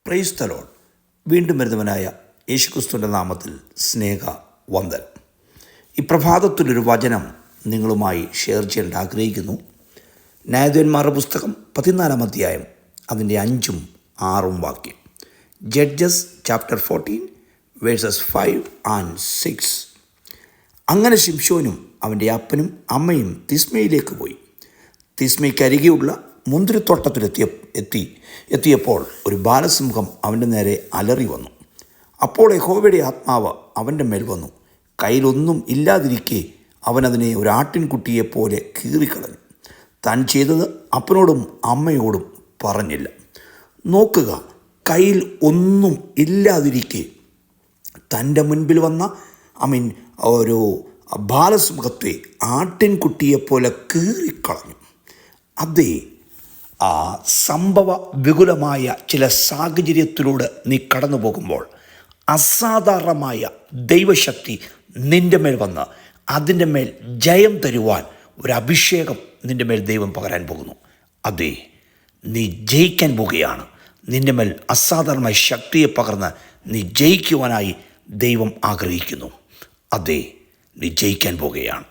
Praise the Lord. വീണ്ടും വരുന്നവനായ യേശുക്രിസ്തുവിൻ്റെ നാമത്തിൽ സ്നേഹ വന്ദനം. ഈ പ്രഭാതത്തിലൊരു വചനം നിങ്ങളുമായി ഷെയർ ചെയ്യാൻ ആഗ്രഹിക്കുന്നു. ന്യായാധിപന്മാരുടെ പുസ്തകം 14 അധ്യായം അതിൻ്റെ 5ഉം 6ഉം വാക്യം. Judges chapter 14 versus 5 and 6. അങ്ങനെ ശിംശോനും അവൻ്റെ അപ്പനും അമ്മയും തിസ്മയിലേക്ക് പോയി. തിസ്മയ്ക്കരികെയുള്ള മുന്തിരിത്തോട്ടത്തിലെത്തിയപ്പോൾ ഒരു ബാലസിംഹം അവൻ്റെ നേരെ അലറി വന്നു. അപ്പോൾ യഹോവയുടെ ആത്മാവ് അവൻ്റെ മേൽ വന്നു. കയ്യിലൊന്നും ഇല്ലാതിരിക്കെ അവനതിനെ ഒരു ആട്ടിൻകുട്ടിയെപ്പോലെ കീറിക്കളഞ്ഞു. താൻ ചെയ്തത് അപ്പനോടും അമ്മയോടും പറഞ്ഞില്ല. നോക്കുക, കയ്യിൽ ഒന്നും ഇല്ലാതിരിക്കെ തൻ്റെ മുൻപിൽ വന്ന ഒരു ബാലസിംഹത്തെ ആട്ടിൻകുട്ടിയെപ്പോലെ കീറിക്കളഞ്ഞു. അതേ, സംഭവ വിപുലമായ ചില സാഹചര്യത്തിലൂടെ നീ കടന്നു പോകുമ്പോൾ അസാധാരണമായ ദൈവശക്തി നിൻ്റെ മേൽ വന്ന് അതിൻ്റെ മേൽ ജയം തരുവാൻ ഒരു അഭിഷേകം നിൻ്റെ മേൽ ദൈവം പകരാൻ പോകുന്നു. അതേ, നീ ജയിക്കാൻ പോകുകയാണ്. നിൻ്റെ മേൽ അസാധാരണമായ ശക്തിയെ പകർന്ന് നീ ജയിക്കുവാനായി ദൈവം ആഗ്രഹിക്കുന്നു. അതേ, നീ ജയിക്കാൻ പോകുകയാണ്.